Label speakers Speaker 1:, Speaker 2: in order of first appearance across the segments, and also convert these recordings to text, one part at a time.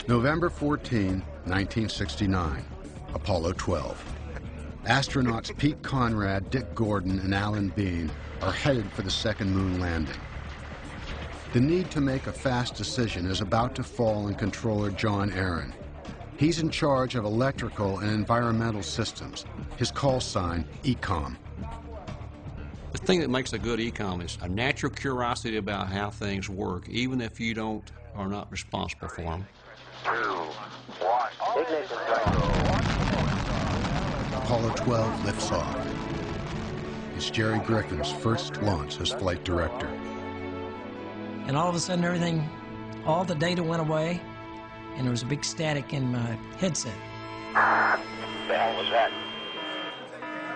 Speaker 1: November 14, 1969, Apollo 12. Astronauts Pete Conrad, Dick Gordon, and Alan Bean are headed for the second moon landing. The need to make a fast decision is about to fall on controller John Aaron. He's in charge of electrical and environmental systems. His call sign, ECOM.
Speaker 2: The thing that makes a good ECOM is a natural curiosity about how things work, even if you are not responsible for them.
Speaker 3: 2, 1. Ignition.
Speaker 1: Apollo 12 lifts off. It's Jerry Griffin's first launch as flight director.
Speaker 4: And all of a sudden everything, all the data went away, and there was a big static in my headset.
Speaker 3: What the hell was that?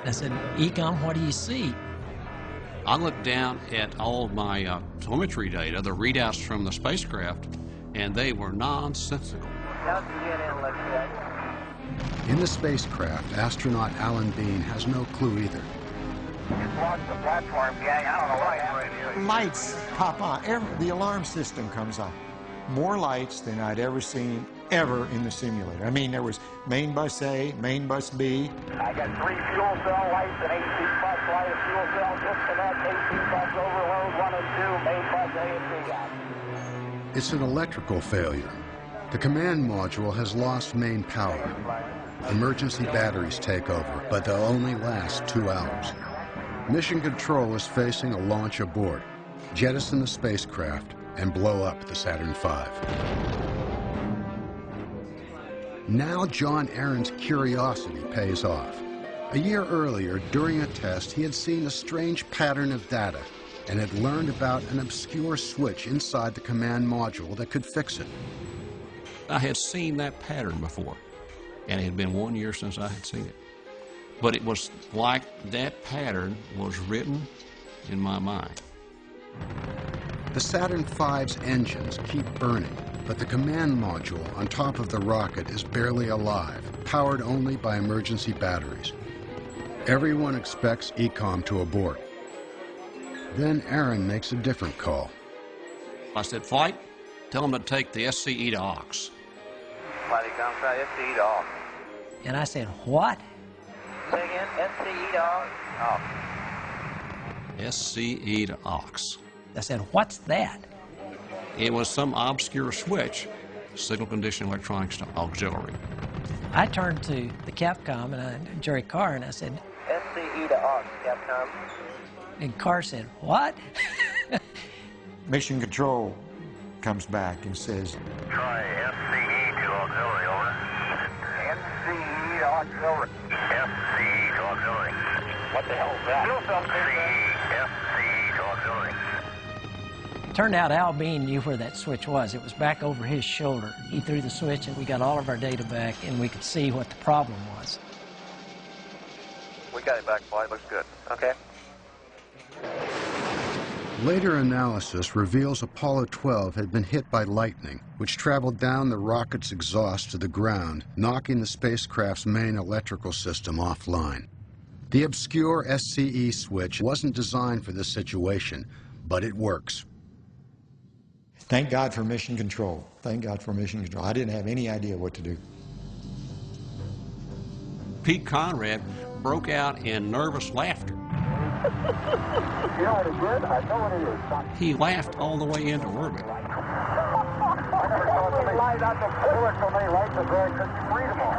Speaker 4: I said, ECOM, what do you see?
Speaker 2: I looked down at all of my telemetry data, the readouts from the spacecraft, and they were nonsensical.
Speaker 1: In the spacecraft, astronaut Alan Bean has no clue either.
Speaker 3: Just lost the platform, gang. I don't know what happened.
Speaker 5: Lights pop on. The alarm system comes on. More lights than I'd ever seen ever in the simulator. I mean, there was main bus A, main bus B.
Speaker 3: I got 3 fuel cell lights, an AC bus light, a fuel cell disconnect, AC bus overload, 1 and 2, main bus A and B.
Speaker 1: It's an electrical failure. The command module has lost main power. Emergency batteries take over, but they'll only last 2 hours. Mission Control is facing a launch abort, jettison the spacecraft, and blow up the Saturn V. Now John Aaron's curiosity pays off. A year earlier, during a test, he had seen a strange pattern of data and had learned about an obscure switch inside the command module that could fix it.
Speaker 2: I had seen that pattern before, and it had been 1 year since I had seen it. But it was like that pattern was written in my mind.
Speaker 1: The Saturn V's engines keep burning, but the command module on top of the rocket is barely alive, powered only by emergency batteries. Everyone expects ECOM to abort. Then Aaron makes a different call.
Speaker 2: I said, flight, tell them to take the SCE to aux.
Speaker 3: Flight comes out, SCE to aux.
Speaker 4: And I said, what?
Speaker 3: Say again, SCE to aux.
Speaker 2: SCE to aux.
Speaker 4: I said, what's that?
Speaker 2: It was some obscure switch, signal conditioning electronics to auxiliary.
Speaker 4: I turned to the Capcom and Jerry Carr, and I said,
Speaker 3: SCE to aux, Capcom.
Speaker 4: and Carr said, what?
Speaker 5: Mission Control comes back and says,
Speaker 3: Try SCE to auxiliary, over. SCE to auxiliary. SCE to auxiliary. What the hell is that? SCE to auxiliary.
Speaker 4: Turned out Al Bean knew where that switch was. It was back over his shoulder. He threw the switch, and we got all of our data back, and we could see what the problem was.
Speaker 3: We got it back, flight. Looks good. Okay.
Speaker 1: Later analysis reveals Apollo 12 had been hit by lightning, which traveled down the rocket's exhaust to the ground, knocking the spacecraft's main electrical system offline. The obscure SCE switch wasn't designed for this situation, but it works.
Speaker 5: thank God for Mission Control. Thank God for Mission Control. I didn't have any idea what to do.
Speaker 2: Pete Conrad broke out in nervous laughter.
Speaker 3: You know what it did? I know what it is.
Speaker 2: He laughed all the way into orbit.
Speaker 3: I never saw somebody light out the bullet so many lights are there, I couldn't read them all.